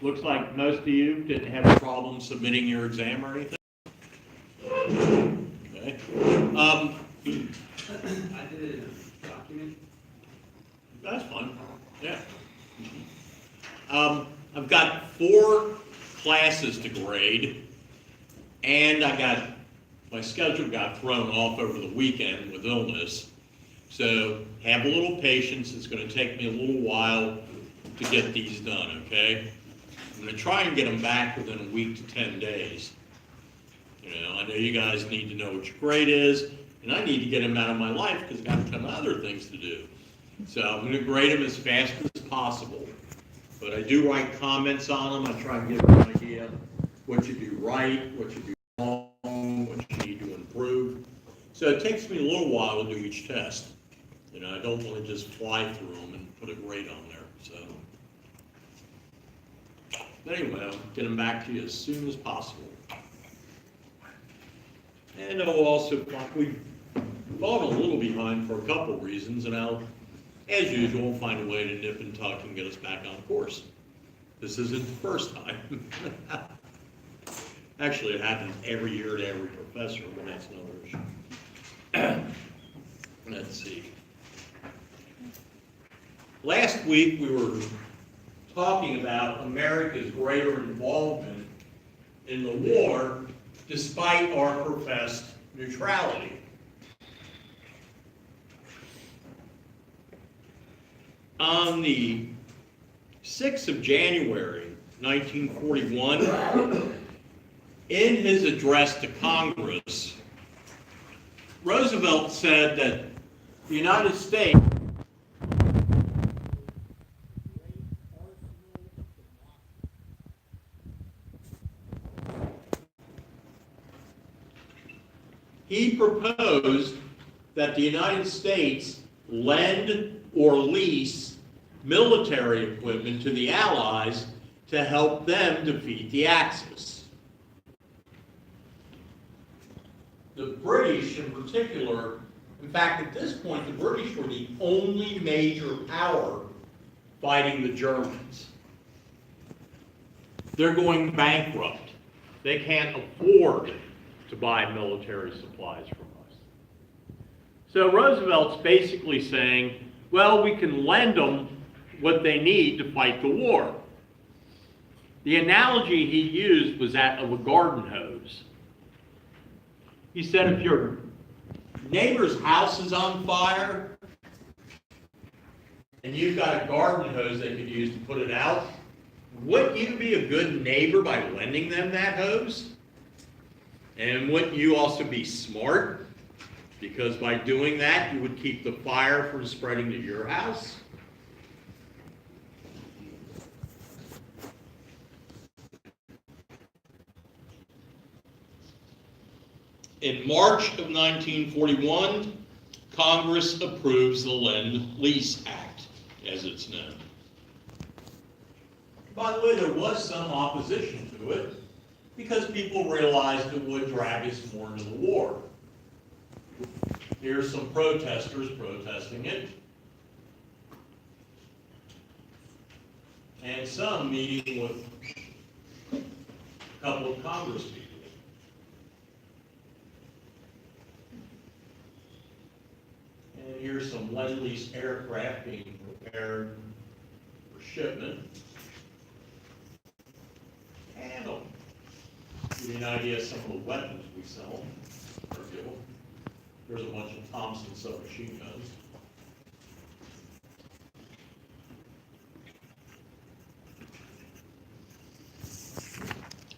Looks like most of you didn't have a problem submitting your exam or anything. Okay. I did a document. That's fun. Yeah. I've got 4 classes to grade, and my schedule got thrown off over the weekend with illness. So have a little patience. It's going to take me a little while to get these done, okay? I'm going to try and get them back within a week to 10 days. You know, I know you guys need to know what your grade is, and I need to get them out of my life because I've got a ton of other things to do. So I'm going to grade them as fast as possible. But I do write comments on them. I try and give you an idea what you do right, what you do wrong, what you need to improve. So it takes me a little while to do each test. You know, I don't want to just fly through them and put a grade on there. So anyway, I'll get them back to you as soon as possible. And I'll also, we've fallen a little behind for a couple of reasons, and I'll, as usual, find a way to nip and tuck and get us back on course. This isn't the first time. Actually, it happens every year to every professor, but that's another issue. Let's see. Last week, we were talking about America's greater involvement in the war despite our professed neutrality. On the 6th of January, 1941, in his address to Congress, Roosevelt said that the United States he proposed that the United States lend or lease military equipment to the Allies to help them defeat the Axis. The British in particular, in fact at this point the British were the only major power fighting the Germans. They're going bankrupt. They can't afford to buy military supplies from us. So Roosevelt's basically saying, well, we can lend them what they need to fight the war. The analogy he used was that of a garden hose. He said if your neighbor's house is on fire and you've got a garden hose they could use to put it out, wouldn't you be a good neighbor by lending them that hose? And wouldn't you also be smart? Because by doing that, you would keep the fire from spreading to your house. In March of 1941, Congress approves the Lend-Lease Act, as it's known. By the way, there was some opposition to it, because people realized it would drag us more into the war. Here's some protesters protesting it. And some meeting with a couple of Congress people. And here's some Lend-Lease aircraft being prepared for shipment. And give you an idea of some of the weapons we sell. There's a bunch of Thompson submachine guns.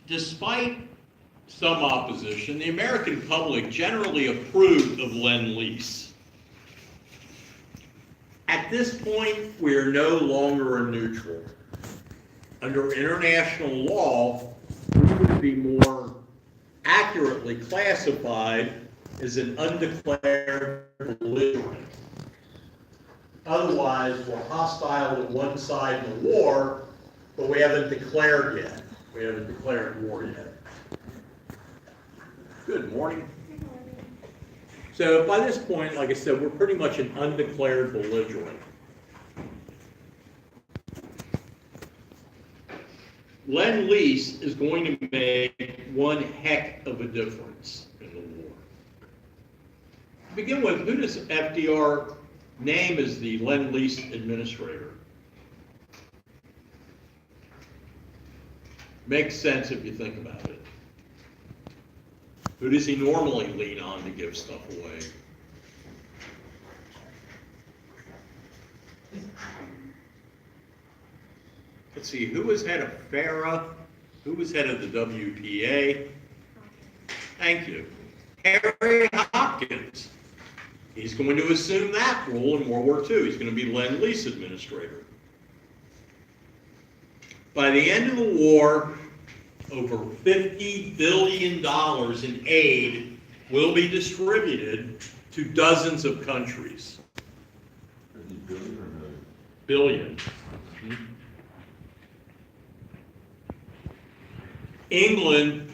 Despite some opposition, the American public generally approved of Lend-Lease. At this point, we are no longer a neutral. Under international law, we would be more accurately classified as an undeclared belligerent. Otherwise, we're hostile to one side in the war, but we haven't declared yet. We haven't declared war yet. Good morning. So by this point, like I said, we're pretty much an undeclared belligerent. Lend-Lease is going to make one heck of a difference in the war. To begin with, who does FDR name as the Lend-Lease administrator? Makes sense if you think about it. Who does he normally lean on to give stuff away? Let's see, who was head of FARA? Who was head of the WPA? Thank you. Harry Hopkins. He's going to assume that role in World War II. He's going to be Lend-Lease administrator. By the end of the war, over $50 billion in aid will be distributed to dozens of countries. Billion or million? Billion. England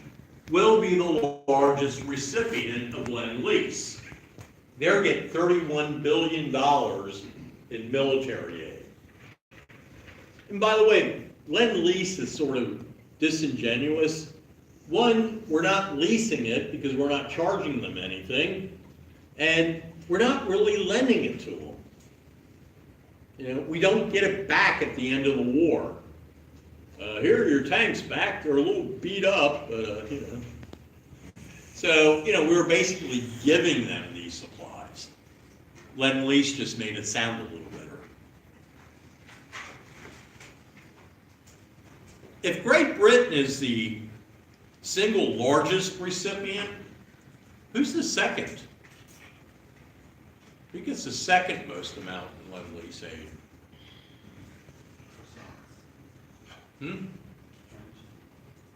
will be the largest recipient of Lend-Lease. They're getting $31 billion in military aid. And by the way, Lend-Lease is sort of disingenuous. One, we're not leasing it because we're not charging them anything, and we're not really lending it to them. You know, we don't get it back at the end of the war. Here are your tanks back. They're a little beat up, but, you know. So, you know, we were basically giving them these supplies. Lend-Lease just made it sound a little better. If Great Britain is the single largest recipient, who's the second? Who gets the second most amount in Lend-Lease aid?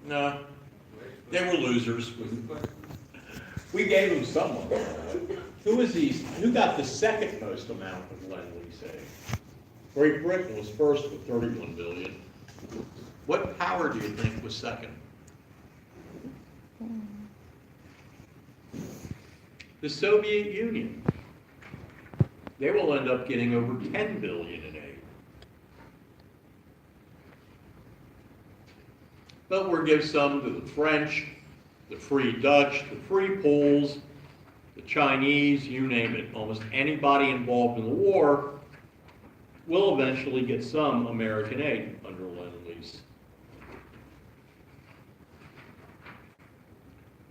No, they were losers. We gave them someone. Who got the second most amount of Lend-Lease aid? Great Britain was first with $31 billion. What power do you think was second? The Soviet Union. They will end up getting over $10 billion in aid. But we'll give some to the French, the Free Dutch, the Free Poles, the Chinese, you name it. Almost anybody involved in the war will eventually get some American aid under Lend-Lease.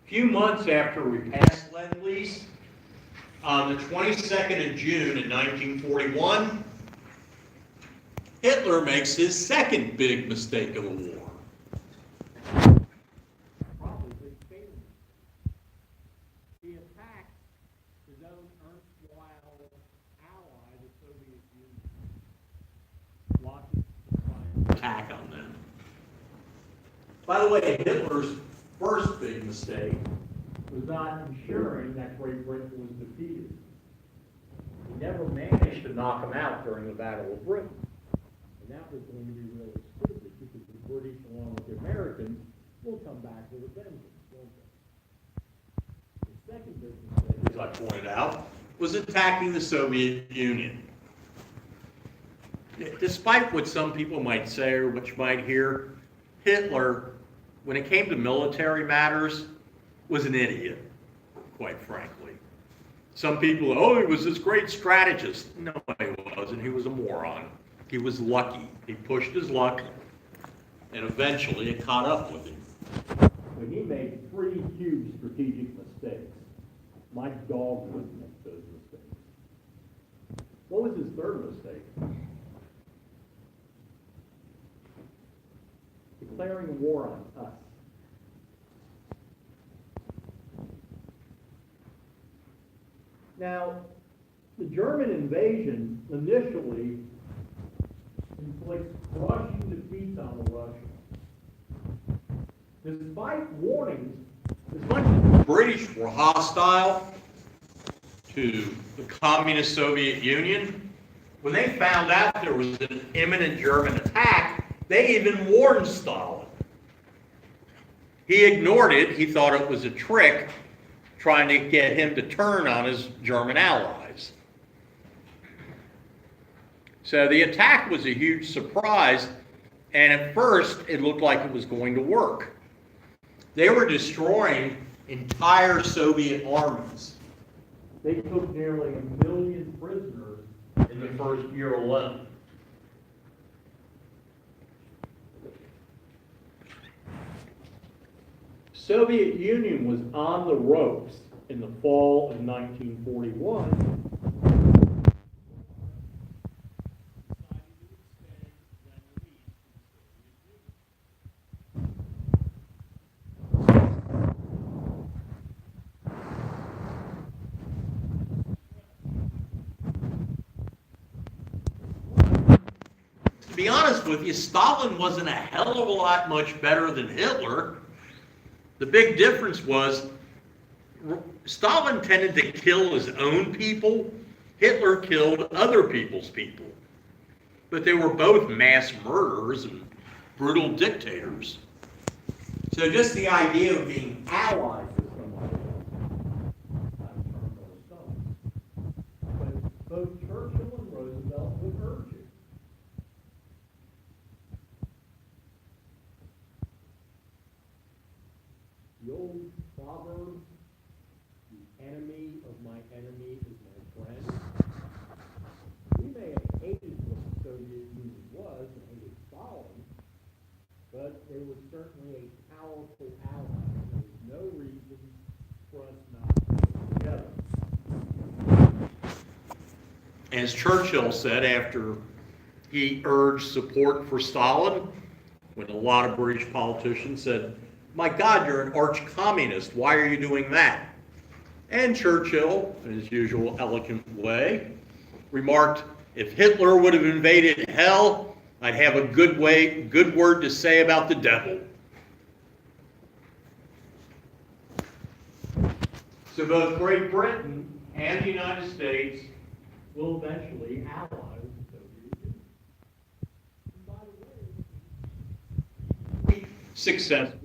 A few months after we passed Lend-Lease, on the 22nd of June in 1941, Hitler makes his second big mistake of the war. Probably his failure. He attacked his own erstwhile ally, the Soviet Union. Launches an attack on them. By the way, Hitler's first big mistake was not ensuring that Great Britain was defeated. He never managed to knock them out during the Battle of Britain. And that was going to be really stupid because the British, along with the Americans, will come back with a vengeance, won't they? The second big mistake, as I pointed out, was attacking the Soviet Union. Despite what some people might say or what you might hear, Hitler, when it came to military matters, was an idiot, quite frankly. Some people, oh, he was this great strategist. No, he wasn't. He was a moron. He was lucky. He pushed his luck, and eventually it caught up with him. When he made 3 huge strategic mistakes, my dog wouldn't make those mistakes. What was his third mistake? Declaring war on us. Now, the German invasion initially inflicts crushing defeats on the Russians. Despite warnings, as much as the British were hostile to the communist Soviet Union, when they found out there was an imminent German attack, they even warned Stalin. He ignored it. He thought it was a trick, trying to get him to turn on his German allies. So the attack was a huge surprise, And at first, it looked like it was going to work. They were destroying entire Soviet armies. They took nearly 1 million prisoners in the first year alone. Soviet Union was on the ropes in the fall of 1941. To be honest with you, Stalin wasn't a hell of a lot much better than Hitler. The big difference was Stalin tended to kill his own people. Hitler killed other people's people. But they were both mass murderers and brutal dictators. So just the idea of being allies with somebody else, but both Churchill and Roosevelt would urge it. The old proverb, the enemy of my enemy is my friend. We may have hated what the Soviet Union was and hated Stalin, but they were certainly a powerful ally. There was no reason for us not to work together. As Churchill said after he urged support for Stalin, when a lot of British politicians said, "My God, you're an arch-communist. Why are you doing that?" And Churchill, in his usual elegant way, remarked, "If Hitler would have invaded hell, I'd have a good word to say about the devil." So both Great Britain and the United States will eventually ally with the Soviet Union. And by the way, successful.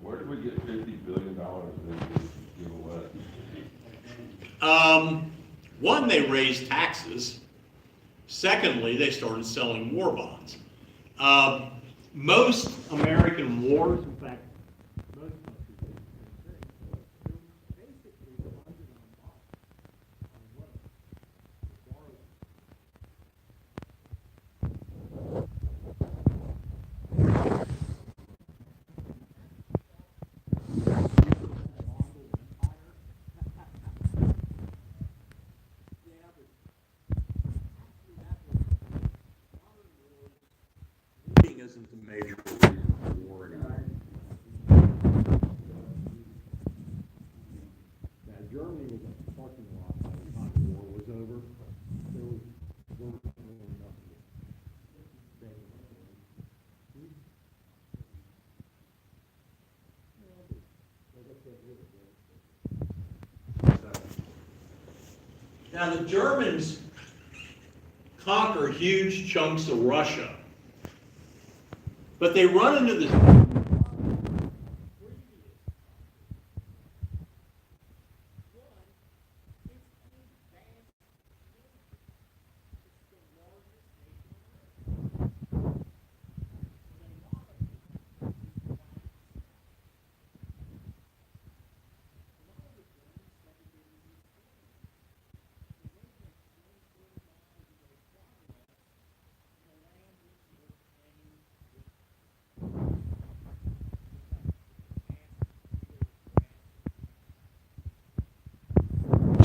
Where did we get $50 billion that we give away? One, they raised taxes. Secondly, they started selling war bonds. Most American wars, in fact, most countries they're basically funded on bonds, on loans, borrowing. Isn't the major reason for war anymore. Now, Germany was a parking lot by the time the war was over. There was virtually nothing. Now, the Germans conquer huge chunks of Russia. But they run into this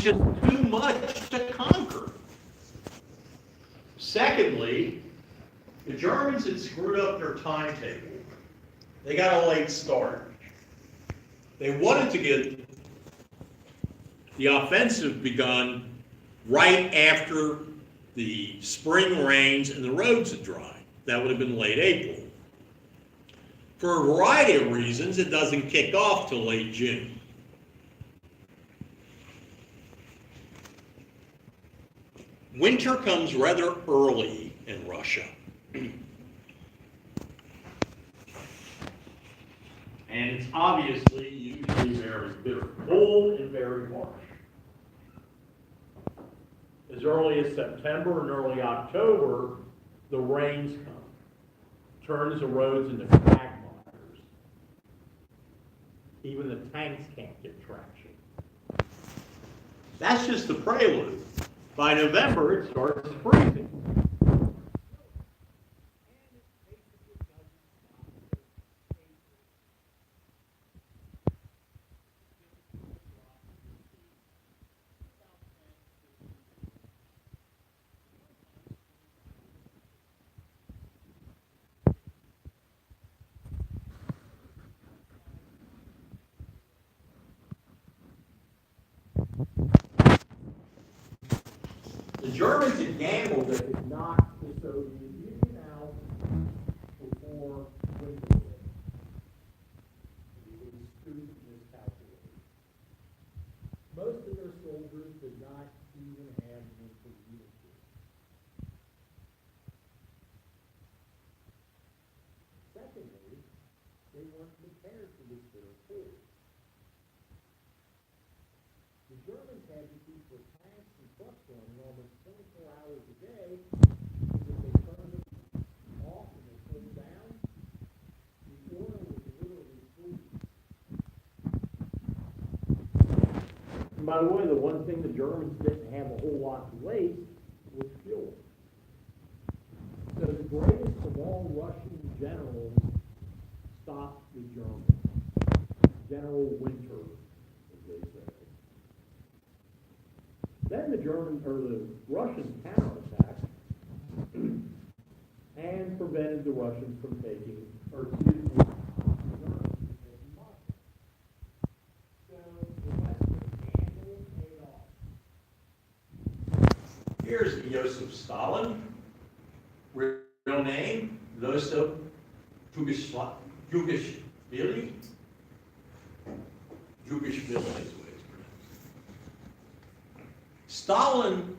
just too much to conquer. Secondly, the Germans had screwed up their timetable. They got a late start. They wanted to get the offensive begun right after the spring rains and the roads had dried. That would have been late April. For a variety of reasons, it doesn't kick off till late June. Winter comes rather early in Russia. And it's obviously usually very bitter cold and very harsh. As early as September and early October, the rains come, turns the roads into quagmires. Even the tanks can't get traction. That's just the prelude. By November, it starts freezing. The Germans had gambled that could knock the Soviet Union out before winter hit. It was astute miscalculation. Most of their soldiers did not even have winter uniforms. Secondly, they weren't prepared for this bitter cold. The Germans had to keep their tanks and trucks running almost 24 hours a day, because if they turned them off and they cooled down, the oil would literally freeze. And by the way, the one thing the Germans didn't have a whole lot to waste was fuel. So the greatest of all Russian generals stopped the Germans. General Winter, as they say. Then the Russians counterattacked and prevented the Russians from taking, or excuse me, the Germans from taking Moscow. So the Western gamble paid off. Here's Joseph Stalin, real name, Joseph Jugashvili. Jugashvili is the way it's pronounced. Stalin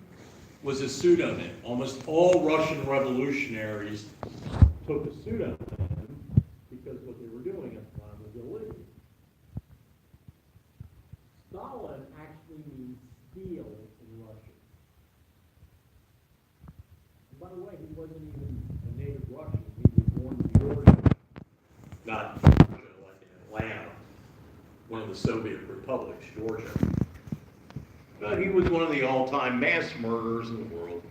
was a pseudonym. Almost all Russian revolutionaries took a pseudonym because what they were doing at the time was illegal. Stalin actually means steel in Russian. And by the way, he wasn't even a native Russian. He was born in Georgia, not like in Atlanta, one of the Soviet republics, Georgia. But he was one of the all-time mass murderers in the world.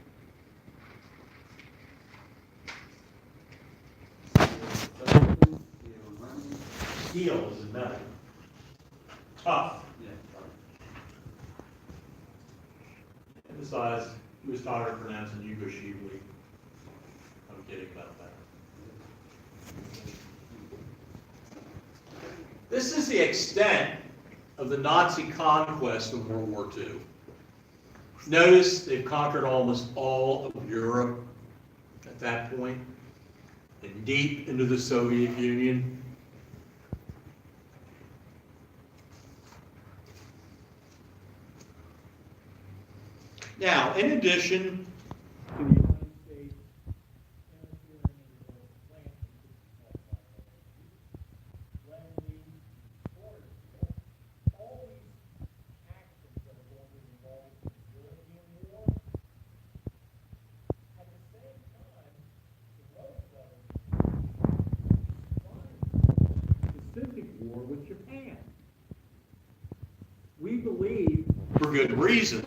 Steel is a metal. Tough. And besides, he was tired of pronouncing Yugashvili. I'm kidding about that. This is the extent of the Nazi conquest of World War II. Notice they've conquered almost all of Europe at that point, and deep into the Soviet Union. Now, in addition to the United States interfering in the plant all these actions that are going to be involved in the European war, at the same time, the Roosevelt Pacific War with Japan. We believe, for good reason,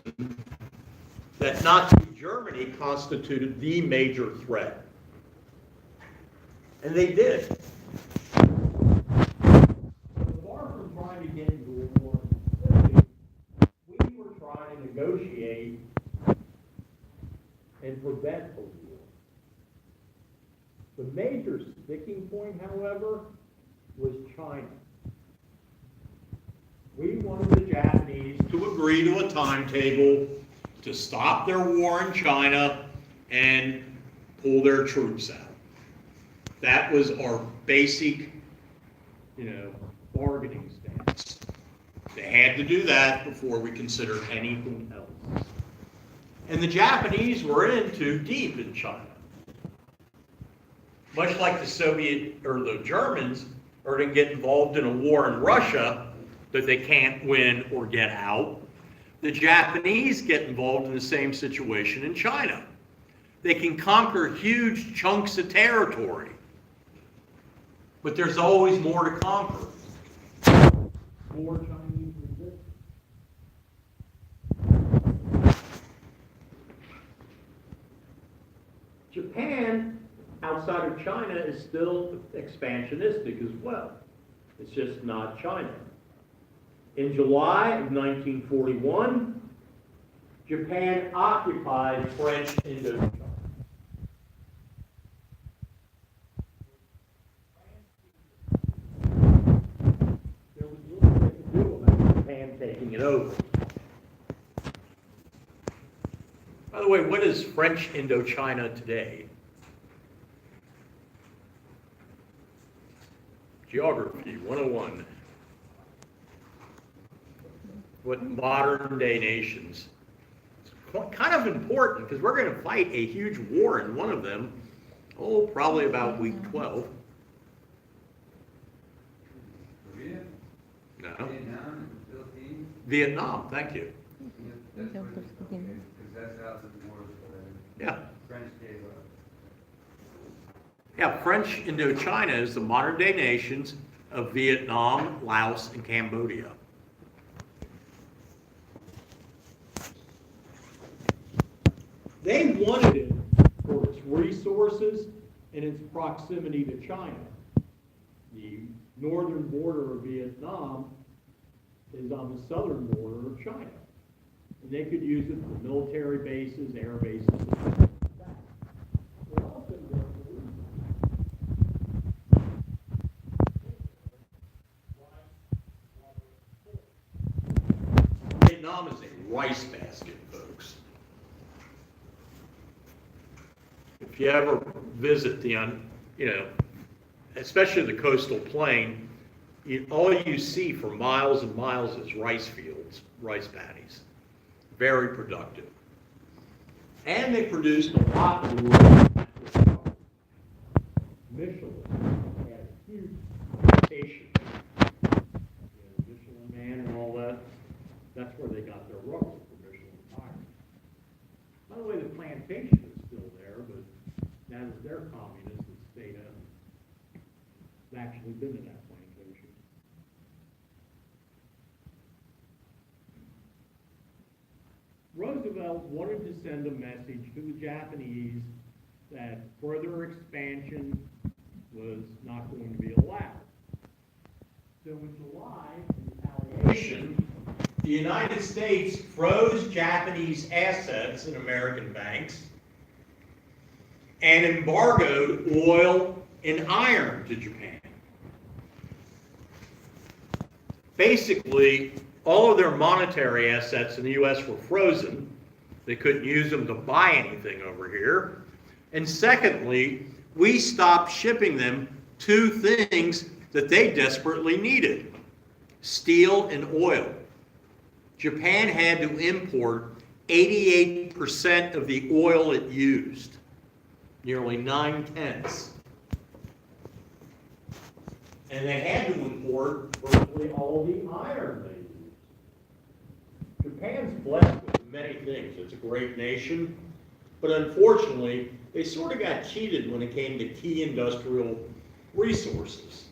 that Nazi Germany constituted the major threat. And they did. Far from trying to get into a war, we were trying to prevent a war. The major sticking point, however, was China. We wanted the Japanese to agree to a timetable to stop their war in China and pull their troops out. That was our basic, bargaining stance. They had to do that before we considered anything else. And the Japanese were in too deep in China. Much like the Soviet or the Germans are to get involved in a war in Russia that they can't win or get out, the Japanese get involved in the same situation in China. They can conquer huge chunks of territory, but there's always more to conquer. More Chinese resistance. Japan, outside of China, is still expansionistic as well. It's just not China. In July of 1941, Japan occupied French Indochina. There was little they could do about Japan taking it over. By the way, what is French Indochina today? Geography 101. What modern day nations? It's kind of important because we're going to fight a huge war in one of them, probably about week 12. Korea, No. Vietnam, and the Philippines. Vietnam, thank you. That's where this, because that's out of the war that Yeah. French gave up. Yeah, French Indochina is the modern day nations of Vietnam, Laos, and Cambodia. They wanted it for its resources and its proximity to China. The northern border of Vietnam is on the southern border of China. And they could use it for military bases, air bases. They also got Vietnam is a rice basket, folks. If you ever visit especially the coastal plain, all you see for miles and miles is rice fields, rice paddies. Very productive. And they produced a lot of wood. Michelin had a huge plantation. Michelin Man and all that. That's where they got their rugs for Michelin tires. By the way, the plantation is still there, but now that they're communists, it's state owned. I've actually been to that plantation. Roosevelt wanted to send a message to the Japanese that further expansion was not going to be allowed. So in July, in retaliation, the United States froze Japanese assets in American banks and embargoed oil and iron to Japan. Basically, all of their monetary assets in the U.S. were frozen. They couldn't use them to buy anything over here. And secondly, we stopped shipping them two things that they desperately needed: steel and oil. Japan had to import 88% of the oil it used, nearly 9/10. And they had to import virtually all the iron they used. Japan's blessed with many things. It's a great nation, but unfortunately, they sort of got cheated when it came to key industrial resources.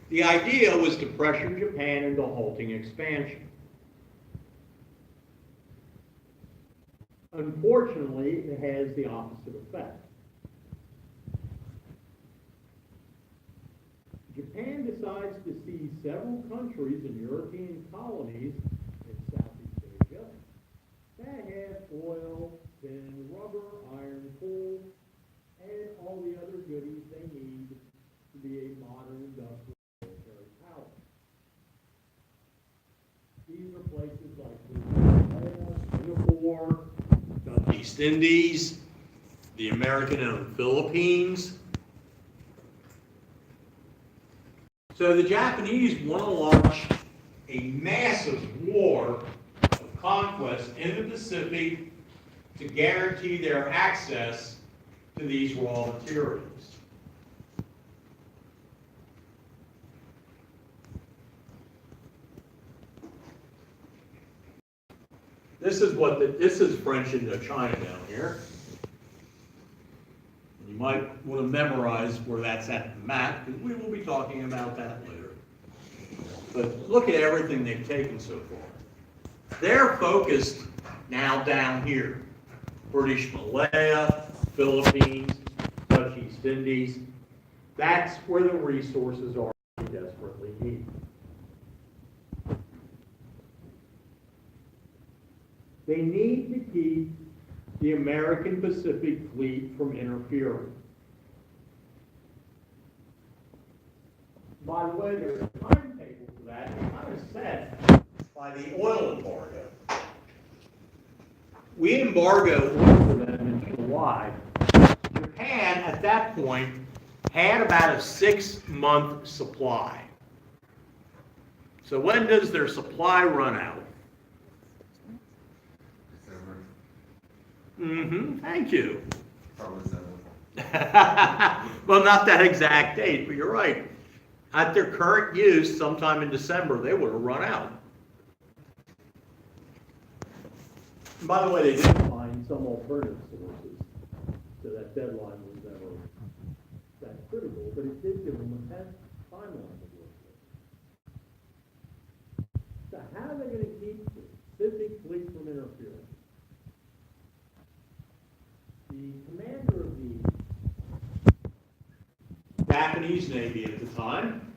The idea was to pressure Japan into halting expansion. Unfortunately, it has the opposite effect. Japan decides to seize several countries and European colonies in Southeast Asia. had oil, tin, rubber, iron, coal, and all the other goodies they need to be a modern industrial military power. These are places like Singapore, the East Indies, the American-owned Philippines. So the Japanese want to launch a massive war of conquest in the Pacific to guarantee their access to these raw materials. This is French Indochina down here. You might want to memorize where that's at the map, because we will be talking about that later. But look at everything they've taken so far. They're focused now down here. British Malaya, Philippines, Dutch East Indies. That's where the resources are we desperately need. They need to keep the American Pacific Fleet from interfering. By the way, there's a timetable for that, kind of set by the oil embargo. We embargo oil for them in July. Japan, at that point, had about a 6-month supply. So when does their supply run out? Thank you. Probably 7. Well, not that exact date, but you're right. At their current use, sometime in December, they would have run out. And by the way, they did find some alternative sources, so that deadline was never that critical, but it did give them a timeline to work with. So how are they going to keep the Pacific Fleet from interfering? The commander of the Japanese Navy at the time,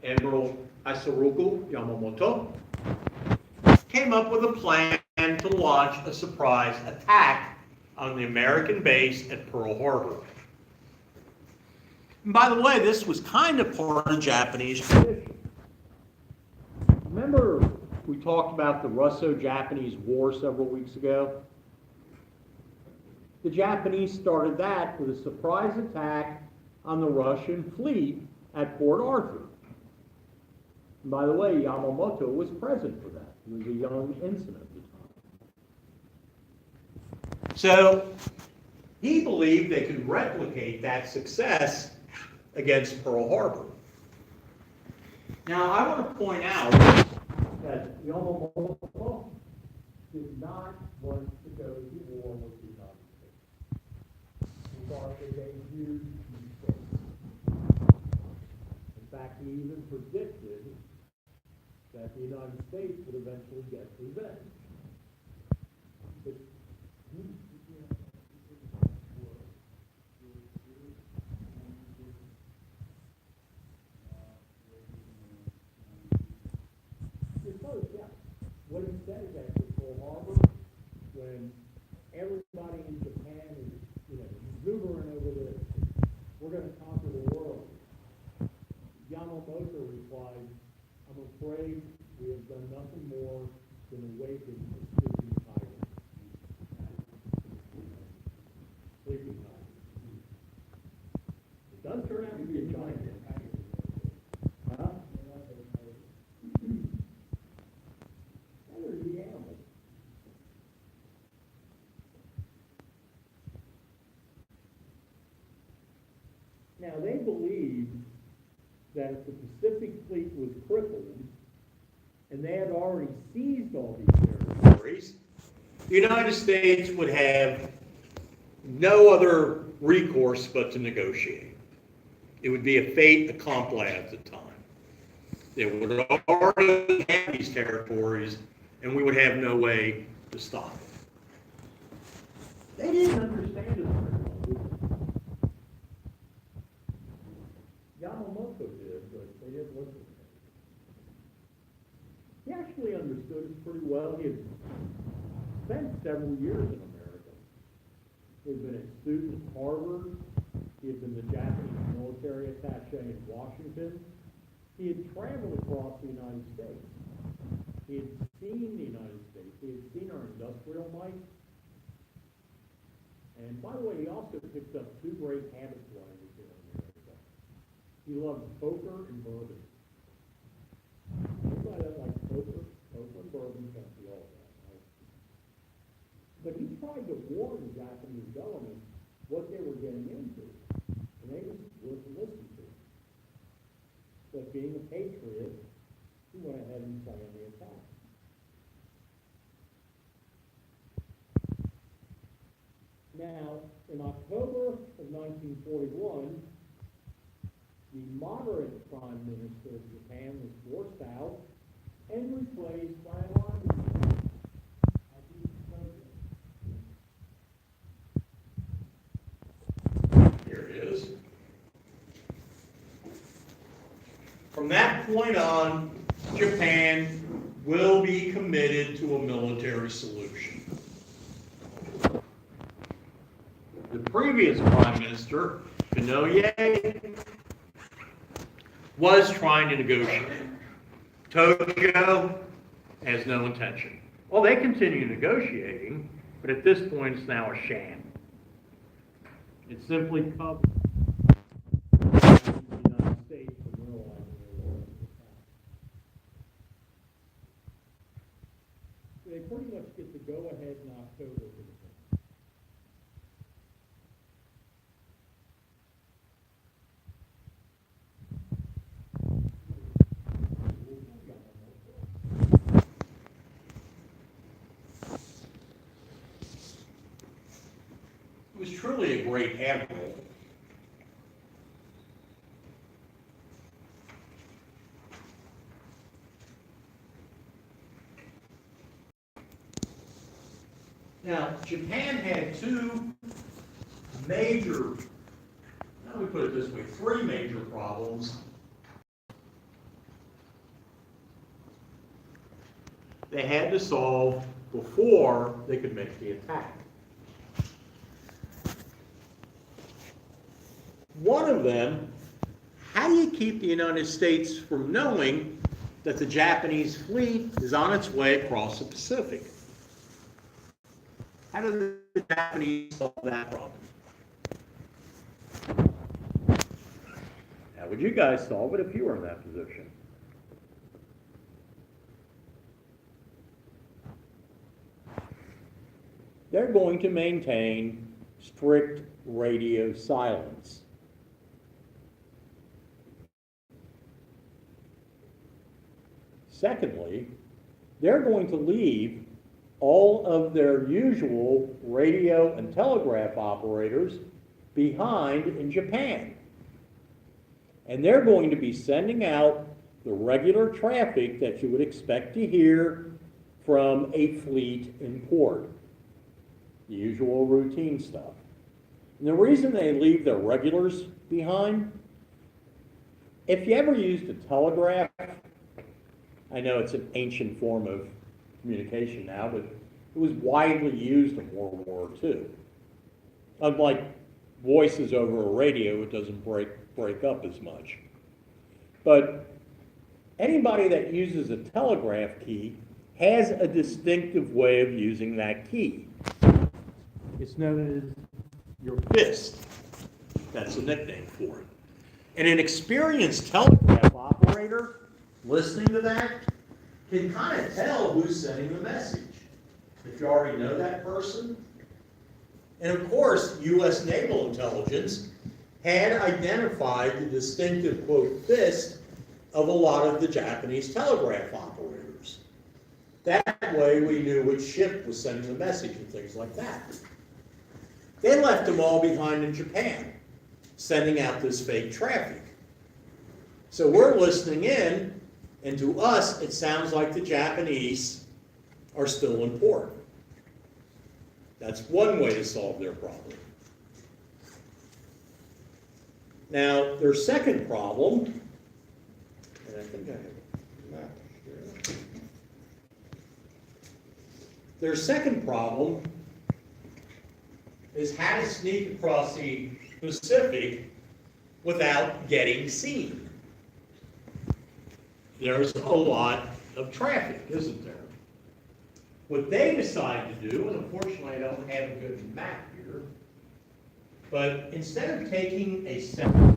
Admiral Isoroku Yamamoto, came up with a plan to launch a surprise attack on the American base at Pearl Harbor. And by the way, this was kind of part of Japanese tradition. Remember we talked about the Russo-Japanese War several weeks ago? The Japanese started that with a surprise attack on the Russian fleet at Port Arthur. And by the way, Yamamoto was present for that. He was a young ensign at the time. So he believed they could replicate that success against Pearl Harbor. Now, I want to point out that Yamamoto did not want to go to war with the United States. He thought it a huge mistake. In fact, he even predicted that the United States would eventually get revenge. But what he said is that at Pearl Harbor, when everybody in Japan is, exuberant over this, we're going to conquer the world. Yamamoto replied, I'm afraid we have done nothing more than awaken a sleeping tiger. Sleeping tiger. It does turn out to be a giant. Huh? They're the animals. Now, they believed that if the Pacific Fleet was crippled, and they had already seized all these territories, the United States would have no other recourse but to negotiate. It would be a fait accompli at the time. They would already have these territories, and we would have no way to stop it. They didn't understand it very well, did they? Yamamoto did, but they didn't listen to him. He actually understood it pretty well. He had spent several years in America. He'd been a student at Harvard. He had been the Japanese military attaché in Washington. He had traveled across the United States. He had seen the United States. He had seen our industrial might. And by the way, he also picked up two great habits while he was here in America. He loved poker and bourbon. Anybody that likes poker and bourbon can't be all that, right? But he tried to warn the Japanese government what they were getting into, and they wouldn't listen to him. But being a patriot, he went ahead and planned the attack. Now, in October of 1941, the moderate prime minister of Japan was forced out and replaced by a Lager. Here it is. From that point on, Japan will be committed to a military solution. The previous prime minister, Kinoye, was trying to negotiate. Tojo has no intention. Well, they continue negotiating, but at this point it's now a sham. It's simply covered. The United States from realizing they were under attack. So they pretty much get the go-ahead in October for the thing. It was truly a great admiral. Now, Japan had two major, how do we put it this way, three major problems they had to solve before they could make the attack. One of them, how do you keep the United States from knowing that the Japanese fleet is on its way across the Pacific? How do the Japanese solve that problem? How would you guys solve it if you were in that position? They're going to maintain strict radio silence. Secondly, they're going to leave all of their usual radio and telegraph operators behind in Japan. And they're going to be sending out the regular traffic that you would expect to hear from a fleet in port. The usual routine stuff. And the reason they leave their regulars behind, if you ever used a telegraph, I know it's an ancient form of communication now, but it was widely used in World War II. Unlike voices over a radio, it doesn't break up as much. But anybody that uses a telegraph key has a distinctive way of using that key. It's known as your fist. That's a nickname for it. And an experienced telegraph operator listening to that can kind of tell who's sending the message. If you already know that person. And of course, U.S. Naval Intelligence had identified the distinctive, quote, fist of a lot of the Japanese telegraph operators. That way we knew which ship was sending the message and things like that. They left them all behind in Japan, sending out this fake traffic. So we're listening in, and to us, it sounds like the Japanese are still in port. That's one way to solve their problem. Now, their second problem, and I think I have a map here. Their second problem is how to sneak across the Pacific without getting seen. There's a lot of traffic, isn't there? What they decided to do, and unfortunately I don't have a good map here, but instead of taking a separate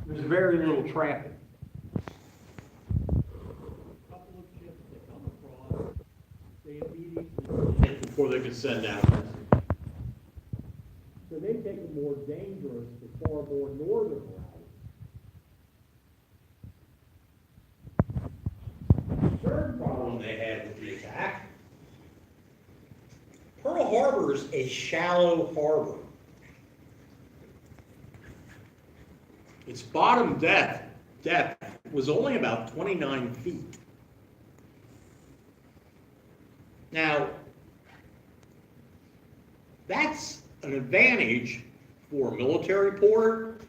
there's very little traffic. A couple of ships that come across, they immediately before they can send out messages. So they take a more dangerous, but far more northern route. The third problem they had with the attack, Pearl Harbor is a shallow harbor. Its bottom depth was only about 29 feet. Now, that's an advantage for a military port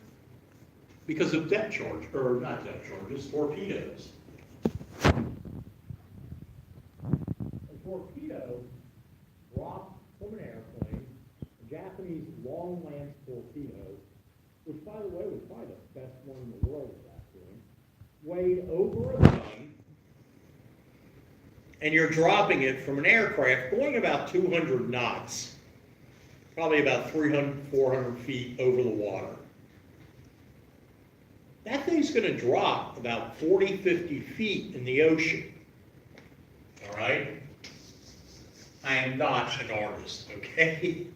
because of depth charge, or not depth charges, torpedoes. A torpedo dropped from an airplane, a Japanese long-lance torpedo, which, by the way, was probably the best one in the world at that point, weighed over a ton, and you're dropping it from an aircraft going about 200 knots, probably about 300, 400 feet over the water. That thing's going to drop about 40, 50 feet in the ocean. All right? I am not an artist, okay?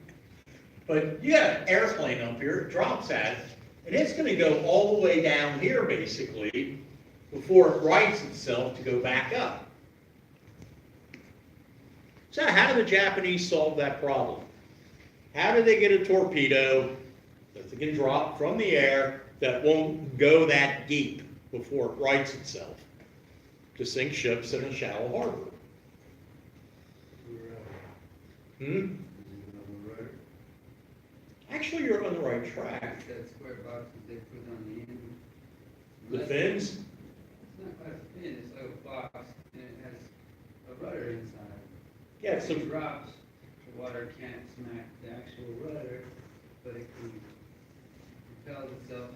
But you got an airplane up here, it drops at it, and it's going to go all the way down here, basically, before it rights itself to go back up. So how do the Japanese solve that problem? How do they get a torpedo that they can drop from the air that won't go that deep before it rights itself to sink ships in a shallow harbor? Actually, you're on the right track. That square box that they put on the end. The fins? It's not quite a fin, it's like a box, and it has a rudder inside. Yeah, If so it drops, the water can't smack the actual rudder, but it can propel itself.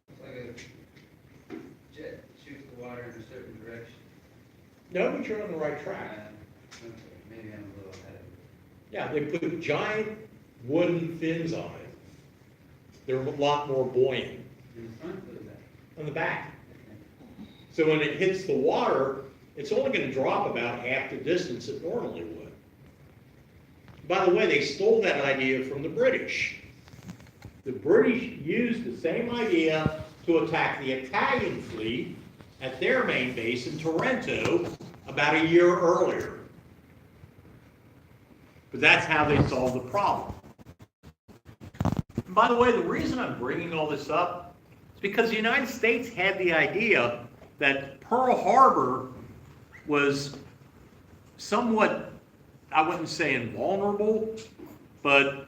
It's like a jet that shoots the water in a certain direction. no, but you're on the right track. Okay, maybe I'm a little ahead of it. Yeah, they put giant wooden fins on it. They're a lot more buoyant In the front or the back? on the back. Okay. So when it hits the water, it's only going to drop about half the distance it normally would. By the way, they stole that idea from the British. The British used the same idea to attack the Italian fleet at their main base in Taranto about a year earlier. But that's how they solved the problem. And by the way, the reason I'm bringing all this up is because the United States had the idea that Pearl Harbor was somewhat, I wouldn't say invulnerable, but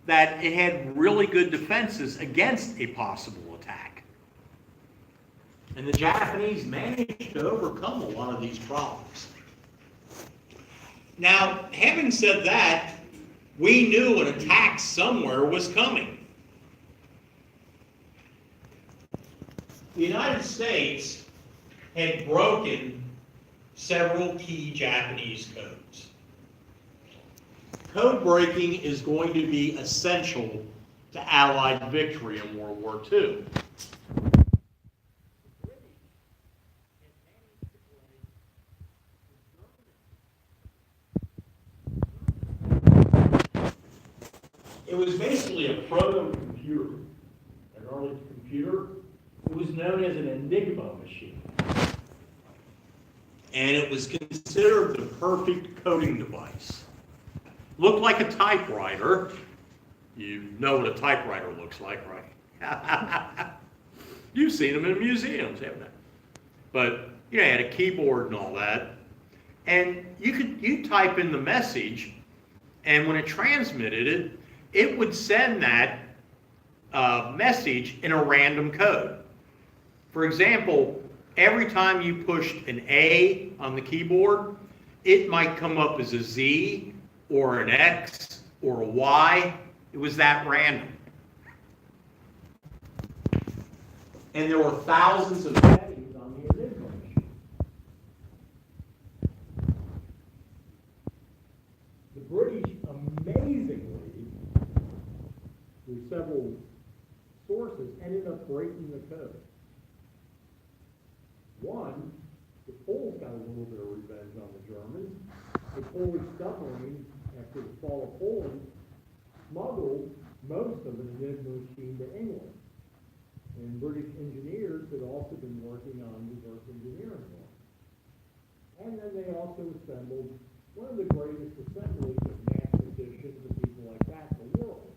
that it had really good defenses against a possible attack. And the Japanese managed to overcome a lot of these problems. Now, having said that, we knew an attack somewhere was coming. The United States had broken several key Japanese codes. Code breaking is going to be essential to Allied victory in World War II. It was basically a proto-computer, an early computer. It was known as an Enigma machine. And it was considered the perfect coding device. Looked like a typewriter. You know what a typewriter looks like, right? You've seen them in museums, haven't you? But you know, had a keyboard and all that. And you type in the message, and when it transmitted it, it would send that message in a random code. For example, every time you pushed an A on the keyboard, it might come up as a Z or an X or a Y. It was that random. And there were thousands of settings on the Enigma machine. The British, amazingly, through several sources, ended up breaking the code. One, the Poles got a little bit of revenge on the Germans. The Polish submarine, after the fall of Poland, smuggled most of an Enigma machine to England. And British engineers had also been working on reverse engineering work. And then they also assembled one of the greatest assemblies of mathematicians and people like that in the world.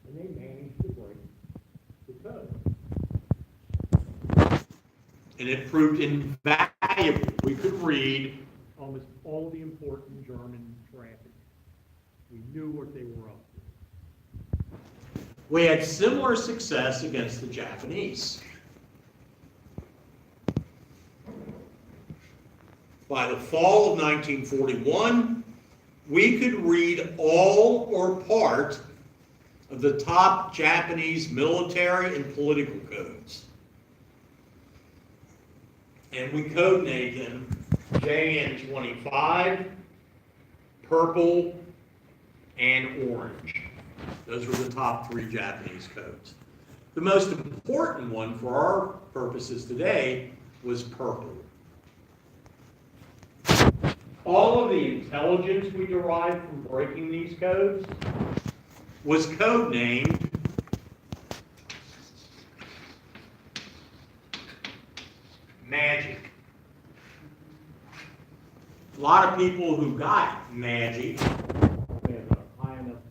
And they managed to break the code. And it proved invaluable. We could read almost all the important German traffic. We knew what they were up to. We had similar success against the Japanese. By the fall of 1941, we could read all or part of the top Japanese military and political codes. And we codenamed them JN-25, purple, and orange. Those were the top three Japanese codes. The most important one for our purposes today was purple. All of the intelligence we derived from breaking these codes was codenamed magic. A lot of people who got magic, they have a high enough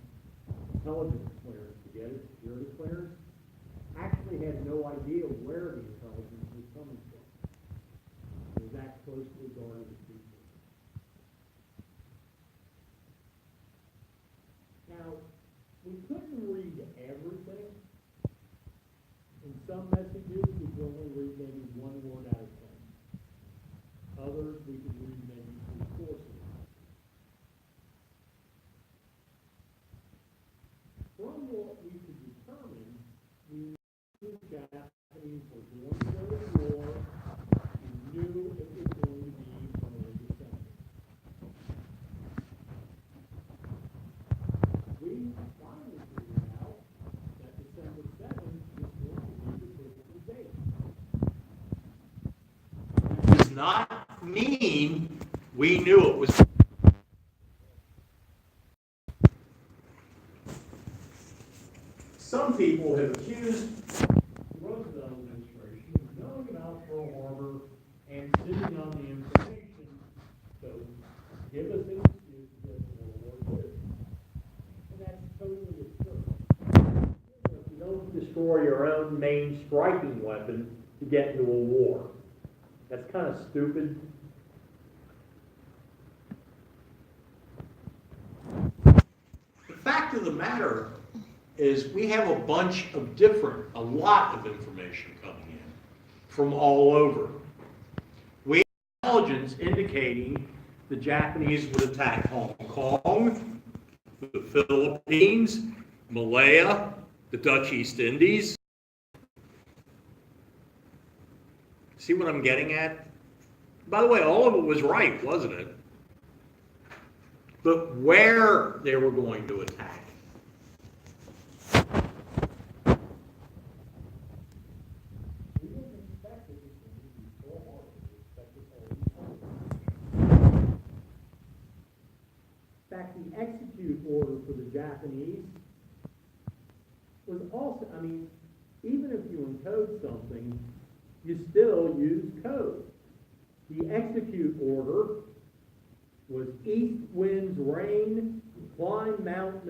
intelligence clearance to get it, security clearance, actually had no idea where the intelligence was coming from. It was that closely guarded a secret. Now, we couldn't read everything. In some messages, we could only read maybe one word out of 10. Others, we could read maybe 3 sources. From what we could determine, we knew the Japanese were going to go to war. We knew it was going to be from early December. We finally figured out that December 7th was going to be the critical date. Does not mean we knew it was. Some people have accused the Roosevelt administration of knowing about Pearl Harbor and sitting on the information to give us an excuse to go to World War II. And that's totally absurd. You don't destroy your own main striking weapon to get into a war. That's kind of stupid. The fact of the matter is we have a lot of information coming in from all over. We have intelligence indicating the Japanese would attack Hong Kong, the Philippines, Malaya, the Dutch East Indies. See what I'm getting at? By the way, all of it was right, wasn't it? But where they were going to attack. We didn't expect it was going to be so hard. We expected it all to be hard. In fact, the execute order for the Japanese was also, I mean, even if you encode something, you still use code. The execute order was east winds rain, climb Mount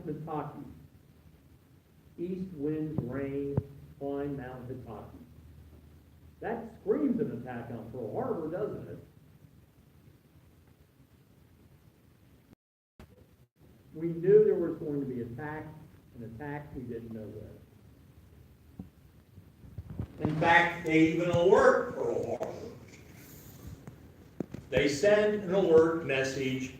Mitaki. East winds rain, climb Mount Mitaki. That screams an attack on Pearl Harbor, doesn't it? We knew there was going to be an attack we didn't know when. In fact, they even alert Pearl Harbor. They send an alert message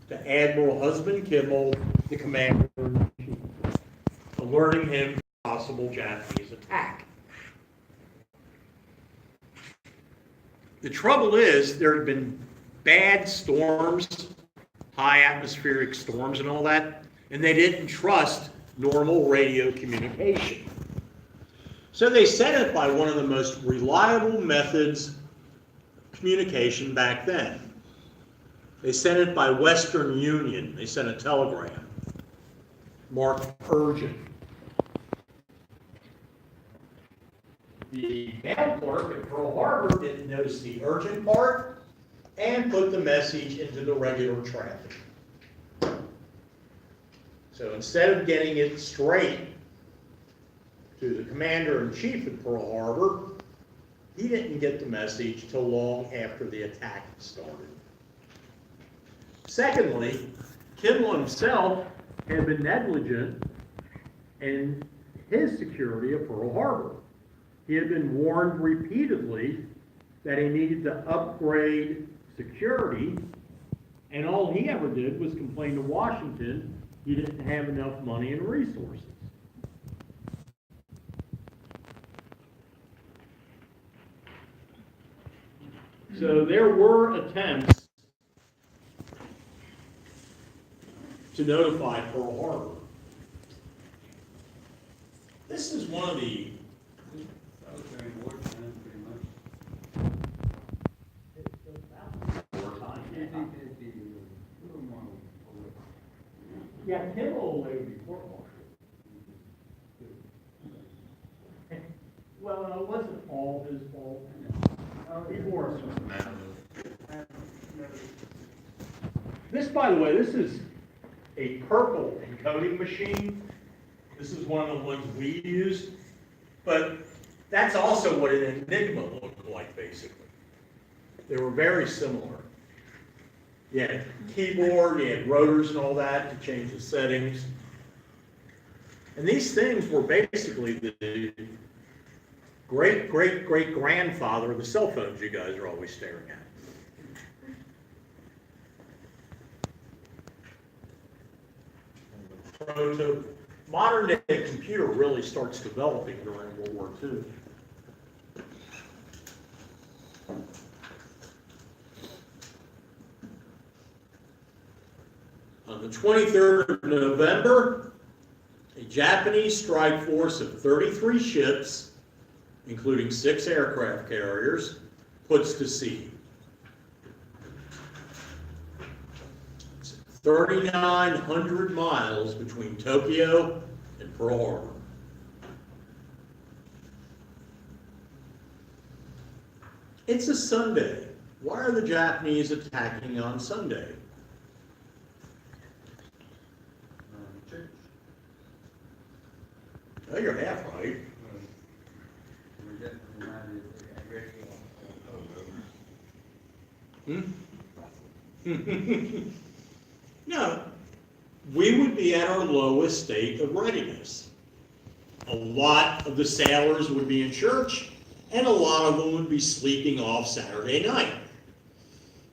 to Admiral Husband Kimmel, the commander-in-chief, alerting him to possible Japanese attack. The trouble is, there had been bad storms, high atmospheric storms and all that, and they didn't trust normal radio communication. So they sent it by one of the most reliable methods of communication back then. They sent it by Western Union. They sent a telegram marked urgent. The mail clerk at Pearl Harbor didn't notice the urgent part and put the message into the regular traffic. So instead of getting it straight to the commander-in-chief at Pearl Harbor, he didn't get the message till long after the attack started. Secondly, Kimmel himself had been negligent in his security of Pearl Harbor. He had been warned repeatedly that he needed to upgrade security, and all he ever did was complain to Washington he didn't have enough money and resources. So there were attempts to notify Pearl Harbor. This is one of the That was during wartime, pretty much. wartime. I think it'd be a little more. Yeah, Kimmel laid before Marshall. Well, it wasn't all his fault. He wore some. This, by the way, this is a purple encoding machine. This is one of the ones we used, but that's also what an Enigma looked like, basically. They were very similar. You had keyboard, you had rotors and all that to change the settings. And these things were basically the great-great-great-grandfather of the cell phones you guys are always staring at. Modern-day computer really starts developing during World War II. On the 23rd of November, a Japanese strike force of 33 ships, including 6 aircraft carriers, puts to sea. It's 3,900 miles between Tokyo and Pearl Harbor. It's a Sunday. Why are the Japanese attacking on Sunday? Church. Oh, you're half right. We're definitely not as aggressive. No, we would be at our lowest state of readiness. A lot of the sailors would be in church, and a lot of them would be sleeping off Saturday night.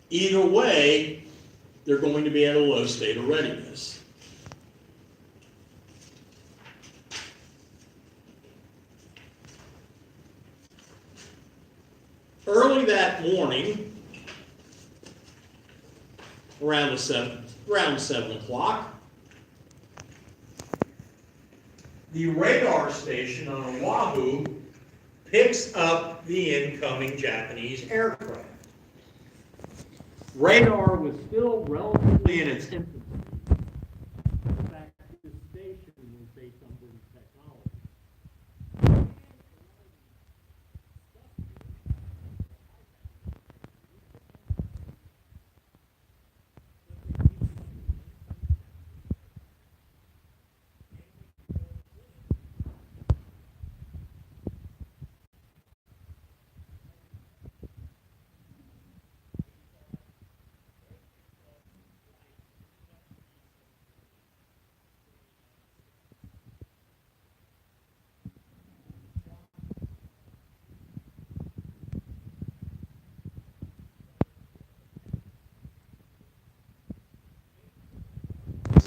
Either way, they're going to be at a low state of readiness. Early that morning, around 7 o'clock, the radar station on Oahu picks up the incoming Japanese aircraft. Radar was still relatively in its infancy. In fact, this station was based on British technology.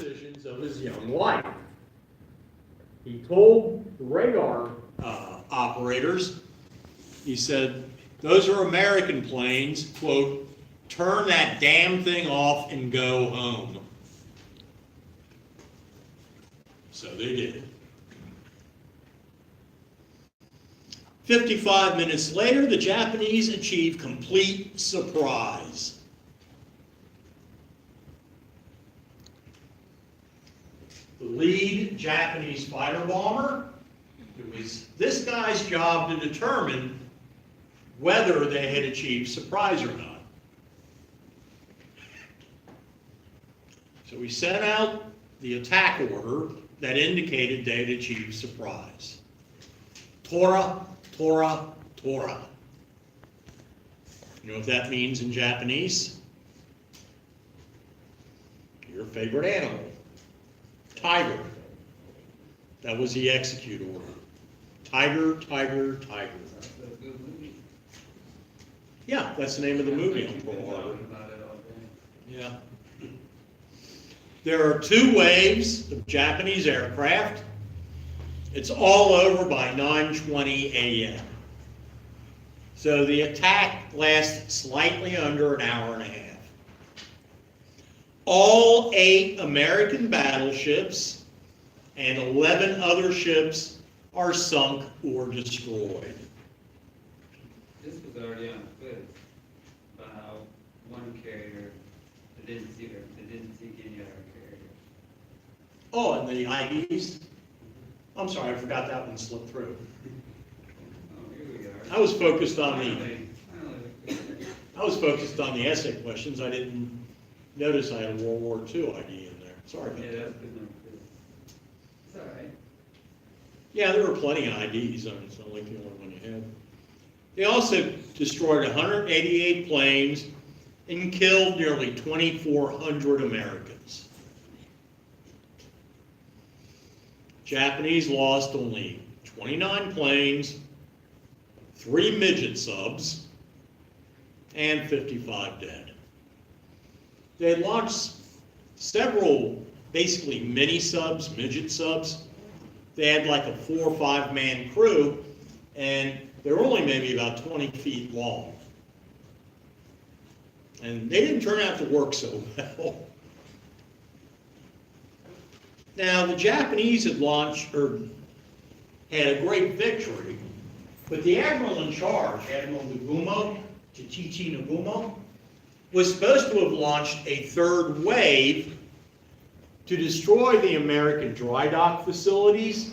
decisions of his young life. He told the radar operators, he said, those are American planes, quote, turn that damn thing off and go home. So they did. 55 minutes later, the Japanese achieved complete surprise. The lead Japanese fighter bomber, it was this guy's job to determine whether they had achieved surprise or not. So he sent out the attack order that indicated they had achieved surprise. Tora, Tora, Tora. You know what that means in Japanese? Your favorite animal. Tiger. That was the execute order. Tiger, tiger, tiger. That's a good movie. Yeah, that's the name of the movie on We've Pearl been Harbor. talking about it all day. Yeah. There are 2 waves of Japanese aircraft. It's all over by 9:20 a.m. So the attack lasts slightly under an hour and a half. All 8 American battleships and 11 other ships are sunk or destroyed. This was already on foot about how one carrier that didn't see any other carrier. Oh, and the IDs? I'm sorry, I forgot that one slipped through. Oh, here we are. I was focused on the Finally. essay questions. I didn't notice I had a World War II ID in there. Sorry about Yeah, that. that's good enough. It's all right. Yeah, there were plenty of IDs. I mean, it's not like the only one you had. They also destroyed 188 planes and killed nearly 2,400 Americans. Japanese lost only 29 planes, 3 midget subs, and 55 dead. They had launched several, basically mini subs, midget subs. They had like a 4 or 5 man crew, and they were only maybe about 20 feet long. And they didn't turn out to work so well. Now, the Japanese had launched, or had a great victory, but the admiral in charge, Admiral Nagumo, Chichichi Nagumo, was supposed to have launched a 3rd wave to destroy the American dry dock facilities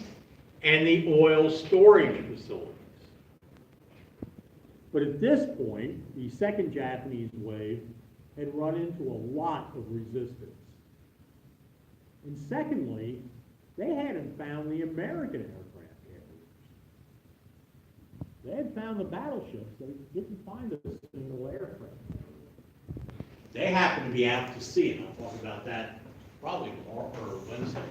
and the oil storage facilities. But at this point, the 2nd Japanese wave had run into a lot of resistance. And secondly, they hadn't found the American aircraft carriers. They had found the battleships, they didn't find a single aircraft. They happened to be out to sea, and I'll talk about that probably tomorrow or Wednesday.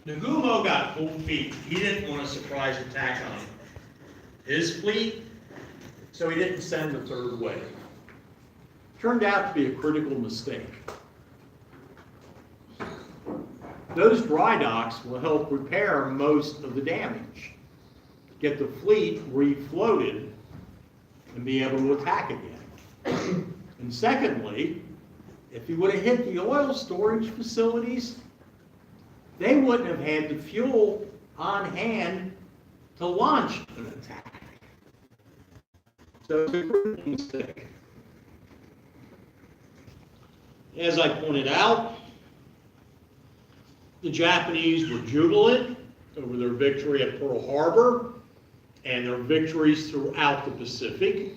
Nagumo got cold feet. He didn't want a surprise attack on his fleet, so he didn't send the 3rd wave. Turned out to be a critical mistake. Those dry docks will help repair most of the damage, get the fleet refloated, and be able to attack again. And secondly, if he would have hit the oil storage facilities, they wouldn't have had the fuel on hand to launch an attack. So it's a critical mistake. As I pointed out, the Japanese were jubilant over their victory at Pearl Harbor and their victories throughout the Pacific.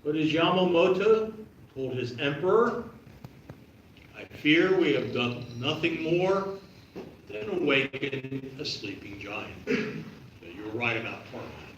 But as Yamamoto told his emperor, I fear we have done nothing more than awaken a sleeping giant. So you were right about Pearl Harbor.